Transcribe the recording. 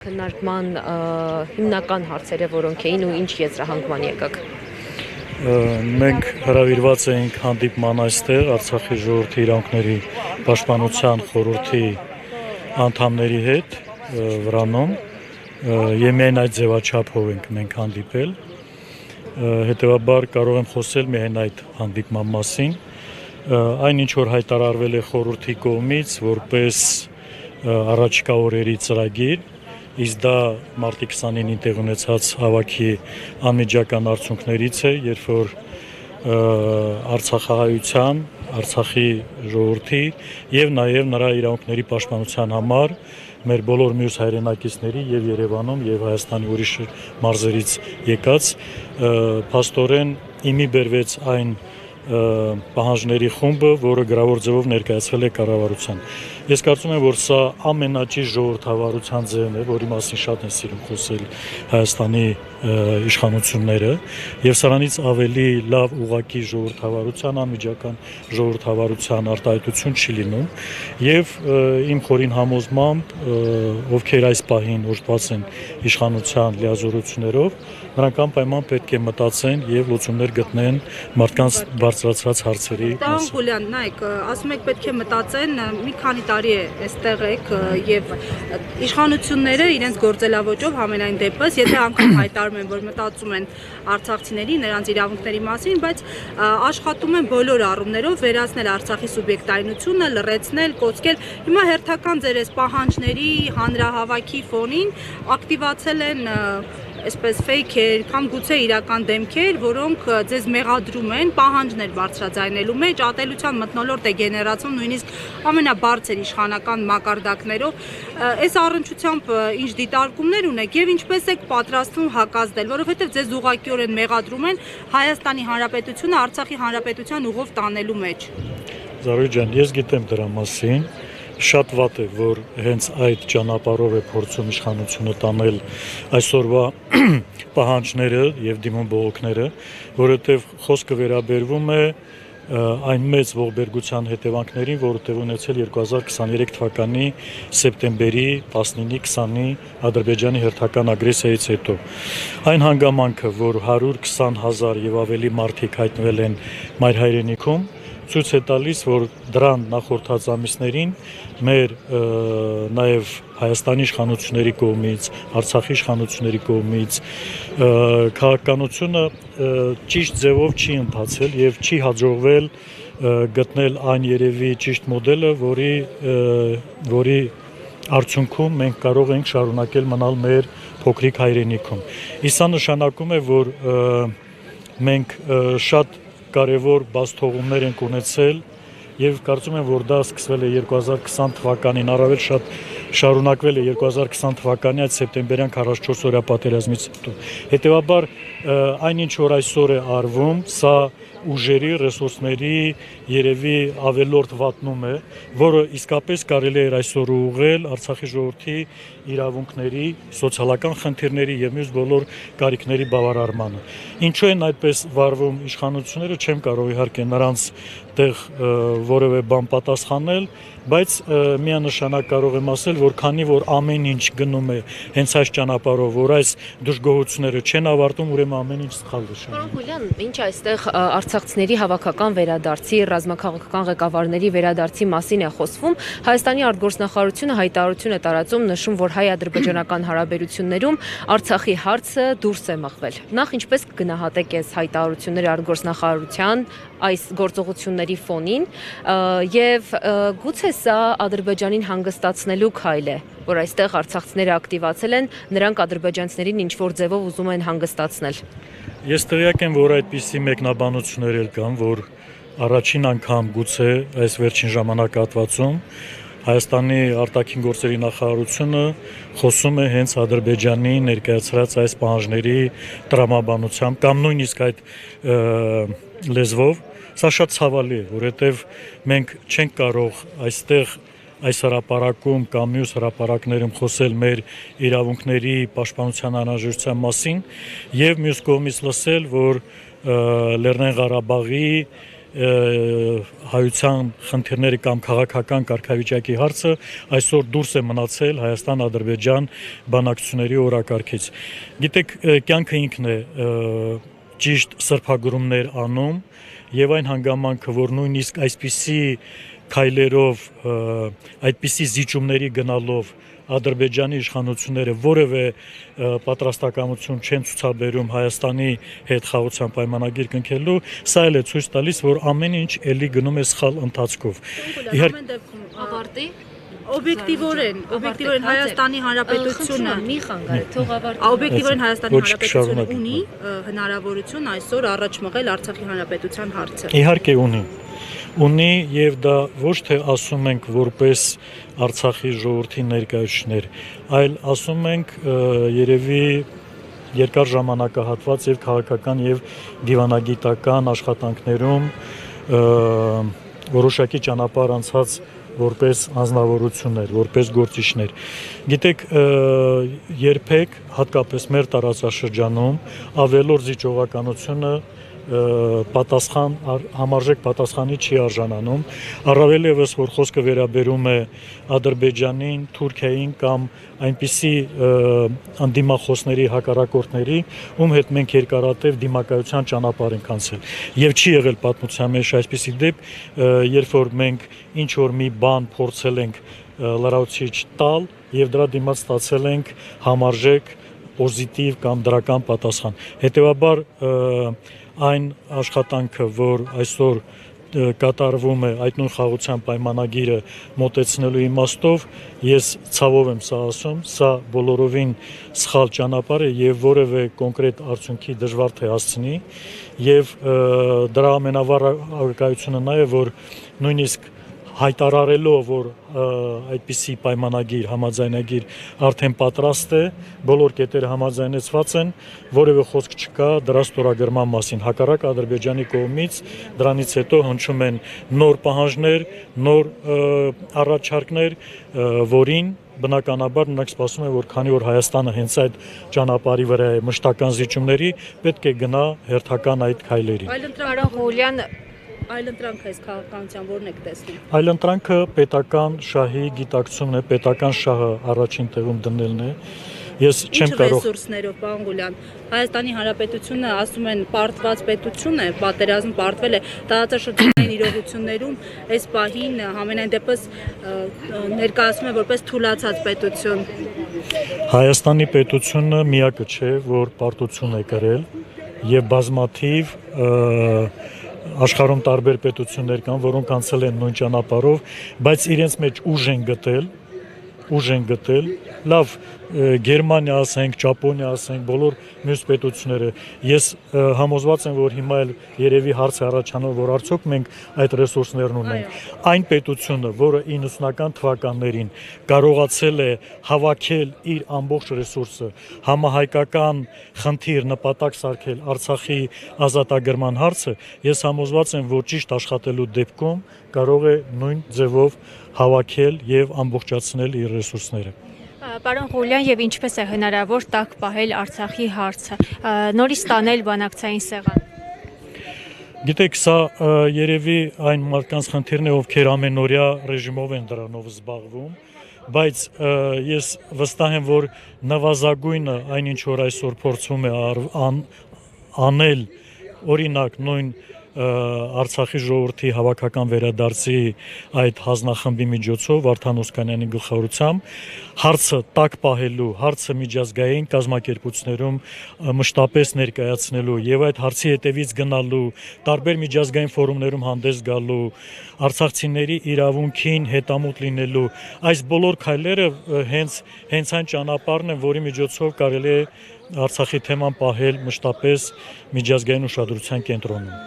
Քննարկման հիմնական հարցերը որոնք էին ու ինչ եզրահանգման եկաք։ Մենք հրավիրված էինք հանդիպման այստեղ Արցախի ժողովրդի իրավունքների պաշտպանության խորհրդի անդամների հետ Վրանում եւ միայն այդ ձևաչափով ենք մենք հանդիպել։ Հետևաբար կարող եմ խոսել միայն այդ հանդիպման մասին։ Այն ինչ որ հայտարարվել է խորհրդի կողմից որպես առաջիկա օրերի ծրագիր, իսկ դա մարտի 29-ին տեղ ունեցած հավաքի անմիջական արդյունքներից է, երբ որ արցախահայության, Արցախի ժողովրդի եւ նաեւ նրա իրավունքների պաշտպանության համար մեր բոլոր մյուս հայրենակիցների եւ Երևանում եւ Հայաստանի ուրիշ մարզերից եկած փաստորեն իմի բերվեց այն պահանջների խումբը, որը գրավոր ձևով ներկայացվել է կառավարության։ Ես կարծում եմ, որ սա ամենաճիշտ ժողովրդավարության ձևն է, որի մասին շատ են սիրում խոսել Հայաստանի իշխանությունները, եւ սրանից ավելի լավ ուղղակի ժողովրդավարության, անմիջական ժողովրդավարության արտահայտություն չի լինում, եւ իմ խորին համոզմամբ, ովքեր այս պահին օժտված են իշխանության լիազորություններով, նրանք անպայման պետք է մտածեն եւ լուծումներ գտնեն մարդկանց բարձրացրած հարցերի մասին։ Պարոն Ղուլյան, նայեք, ասում եք պետք է մտածեն, մի քանի տարի է այստեղ եք եւ իշխանությունները իրենց գործելավոճով համենայն դեպս, եթե անգամ հայտարարում են, որ մտածում են արցախցիների, նրանց իրավունքների մասին, բայց աշխատում են բոլոր առումներով վերացնել Արցախի սուբյեկտայնությունը, լռեցնել, կոծկել։ Հիմա հերթական ձեր այս պահանջների հանրահավաքի ֆոնին ակտիվացել են այսպես ֆեյքեր կամ գուցե իրական դեմքեր, որոնք ձեզ մեղադրում են պահանջներ բարձրաձայնելու մեջ, ատելության մթնոլորտ է գեներացում նույնիսկ ամենաբարձր իշխանական մակարդակներով։ Այս առնչությամբ ինչ դիտարկումներ ունեք եւ ինչպես եք պատրաստվում հակազդել, որովհետեւ ձեզ ուղղակիորեն մեղադրում են Հայաստանի Հանրապետությունը Արցախի Հանրապետության ուղով տանելու մեջ։ Զարուհի ջան, ես գիտեմ դրա մասին։ Շատ վատ է, որ հենց այդ ճանապարհով է փորձում իշխանությունը տանել այսօրվա պահանջները եւ դիմում բողոքները, որովհետեւ խոսքը վերաբերվում է այն մեծ ողբերգության հետևանքներին, որը տեղ ունեցել 2023 թվականի սեպտեմբերի 19-20-ի Ադրբեջանի հերթական ագրեսիայից հետո։ Այն հանգամանքը, որ 120,000 եւ ավելի մարդիկ հայտնվել են մայր հայրենիքում, ցույց է տալիս, որ դրան նախորդած ամիսներին մեր նաև Հայաստանի իշխանությունների կողմից, Արցախի իշխանությունների կողմից քաղաքականությունը ճիշտ ձևով չի ընթացել եւ չի հաջողվել գտնել այն երևի ճիշտ մոդելը, որի արդյունքում մենք կարող ենք շարունակել մնալ մեր փոքրիկ հայրենիքում։ Իսկ սա նշանակում է, որ մենք շատ կարևոր բացթողումներ ենք ունեցել եւ կարծում եմ, որ դա սկսվել է 2020 թվականին, առավել շատ շարունակվել է 2020 թվականի այդ սեպտեմբերյան 44-օրյա պատերազմից հետո։ Հետևաբար այն ինչ որ այսօր է արվում, սա ուժերի, ռեսուրսների երևի ավելորդ վատնում է, որը իսկապես կարելի է այսօր ուղղել Արցախի ժողովրդի իրավունքների, սոցիալական խնդիրների եւ մյուս բոլոր կարիքների բավարարմանը։ Ինչու են այդպես վարվում իշխանությունները, չեմ կարող իհարկե նրանց տեղ որևէ բան պատասխանել, բայց միանշանակ կարող եմ ասել, որ քանի որ ամեն ինչ գնում է հենց այս ճանապարհով, որ այս դժգոհությունները չեն ավարտում, ուրեմն ամեն ինչ սխալ է։ Պարոն Ղուլյան, ինչ այստեղ արցախցիների հավաքական վերադարձի, ռազմաքաղաքական ղեկավարների վերադարձի մասին է խոսվում, Հայաստանի արտգործնախարարությունը հայտարարություն է տարածում, նշում, որ հայ-ադրբեջանական հարաբերություններում Արցախի հարցը դուրս է մղվել։ Նախ ինչպես կգնահատեք այս հայտարարությունները արտգործնախարարության այս գործողությունների ֆոնին եւ գուցե սա Ադրբեջանին հանգստացնելու քայլ է, որ այստեղ արցախցիները ակտիվացել են, նրանք ադրբեջանցիներին ինչ որ ձևով ուզում են հանգստացնել։ Ես տեղյակ եմ, որ այդպիսի մեկնաբանություններ կան, որ առաջին անգամ գուցե այս վերջին ժամանակահատվածում Հայաստանի արտաքին գործերի նախարարությունը խոսում է հենց Ադրբեջանի ներկայացրած այս պահանջների տրամաբանությամբ կամ նույնիսկ այդ լեզվով։ Սա շատ ցավալի է, որովհետև մենք չենք կարող այստեղ այս հրապարակում կամ մյուս հրապարակներում խոսել մեր իրավունքների պաշտպանության անհրաժեշտության մասին եւ մյուս կողմից լսել, որ Լեռնային Ղարաբաղի հայության խնդիրները կամ քաղաքական կարգավիճակի հարցը այսօր դուրս է մնացել Հայաստան-Ադրբեջան բանակցությունների օրակարգից։ Գիտեք, կյանքը ինքն է ճիշտ սրբագրումներ անում եւ այն հանգամանքը, որ նույնիսկ այսպիսի քայլերով, այդպիսի զիջումների գնալով Ադրբեջանի իշխանությունները որևէ պատրաստակամություն չեն ցուցաբերում Հայաստանի հետ խաղաղության պայմանագիր կնքելու, սա էլ է ցույց տալիս, որ ամեն ինչ էլի գնում է սխալ ընթացքով։ Ամեն դեպքում ավարտի օբյեկտիվորեն Հայաստանի Հանրապետությունը մի խանգարի, թող ավարտի։ Օբյեկտիվորեն Հայաստանի Հանրապետությունը ունի հնարավորություն այսօր առաջ մղել Արցախի Հանրապետության հարցը։ Իհարկե ունի եւ դա ոչ թե ասում ենք որպես Արցախի ժողովրդի ներկայացուցիչներ, այլ ասում ենք երևի երկար ժամանակահատված եւ քաղաքական եւ դիվանագիտական աշխատանքներում որոշակի ճանապարհ անցած որպես անձնավորություններ, որպես գործիչներ։ Գիտեք, երբեք հատկապես մեր տարածաշրջանում ավելորդ զիջողականությունը համարժեք պատասխանի չի արժանանում, առավել ևս որ խոսքը վերաբերում է Ադրբեջանին, Թուրքիային կամ այնպիսի անդիմախոսների հակառակորդների, ում հետ մենք երկարատև դիմակայության ճանապարհ ենք անցել։ Եվ չի եղել պատմության մեջ այսպիսի դեպք, երբ որ մենք ինչ որ մի բան փորձել ենք լրացուցիչ տալ եւ դրա դիմաց ստացել ենք համարժեք պոզիտիվ կամ դրական պատասխան։ Հետևաբար այն աշխատանքը, որ այսօր կատարվում է այդ նույն խաղաղության պայմանագիրը մոտեցնելու իմաստով, ես ցավով եմ սա ասում, սա բոլորովին սխալ ճանապարհ է եւ որևէ կոնկրետ արդյունքի դժվար թե հասցնի եւ դրա ամենավառ արկայությունը նա է, որ նույնիսկ հայտարարելով, որ այդպիսի պայմանագիր, համաձայնագիր արդեն պատրաստ է, բոլոր կետերը համաձայնեցված են, որևէ խոսք չկա դրա ստորագրման մասին։ Հակառակ Ադրբեջանի կողմից դրանից հետո հնչում են նոր պահանջներ, նոր առաջարկներ, որին բնականաբար նրանք սպասում են, որ քանի որ Հայաստանը հենց այդ ճանապարհի վրա է մշտական զիջումների, պետք է գնա հերթական այդ քայլերի։ Պարոն Ղուլյան, Այլընտրանքը այս քաղաքականության որն եք տեսնում։ Այլընտրանքը պետական շահի գիտակցումն է, պետական շահը առաջին տեղում դնելն է։ Ես չեմ կարող ռեսուրսներով, պարոն Ղուլյան, Հայաստանի Հանրապետությունը ասում են պարտված պետություն է, պատերազմ պարտվել է, տարածաշրջանային իրողություններում այս պահին համենայն դեպս ներկայացում է որպես թուլացած պետություն։ Հայաստանի պետությունը միակը չէ, որ պարտություն է կրել եւ բազմաթիվ աշխարհում տարբեր պետություններ կան, որոնք անցել են նույն ճանապարհով, բայց իրենց մեջ ուժ են գտել, լավ Գերմանիա ասենք, Ճապոնիա ասենք, բոլոր մյուս պետությունները։ Ես համոզված եմ, որ հիմա էլ երևի հարց է առաջանում, որ արդյոք մենք այդ ռեսուրսներն ունենք։ Այն պետությունը, որը 90-ական թվականներին կարողացել է հավաքել իր ամբողջ ռեսուրսը, համահայկական խնդիր նպատակ սարքել Արցախի ազատագրման հարցը, ես համոզված եմ, որ ճիշտ աշխատելու դեպքում կարող է նույն ձևով հավաքել եւ ամբողջացնել իր ռեսուրսները։ Պարոն Ղուլյան, եւ ինչպես է հնարավոր տակ պահել Արցախի հարցը, նորից տանել բանակցային սեղան։ Գիտեք, սա երևի այն մարդկանց խնդիրն է, ովքեր ամենօրյա ռեժիմով են դրանով զբաղվում, բայց ես վստահ եմ, որ նվազագույնը այն ինչ որ այսօր փորձում է անել, օրինակ նույն Արցախի ժողովրդի հավաքական վերադարձի այդ հանձնախմբի միջոցով Վարդան Օսկանյանի գլխավորությամբ հարցը տակ պահելու, հարցը միջազգային կազմակերպություններում մշտապես ներկայացնելու եւ այդ հարցի հետևից գնալու, տարբեր միջազգային ֆորումներում հանդես գալու, արցախցիների իրավունքին հետամուտ լինելու, այս բոլոր քայլերը հենց այն ճանապարհն է, որի միջոցով կարելի է Արցախի թեման պահել մշտապես միջազգային ուշադրության կենտրոնում։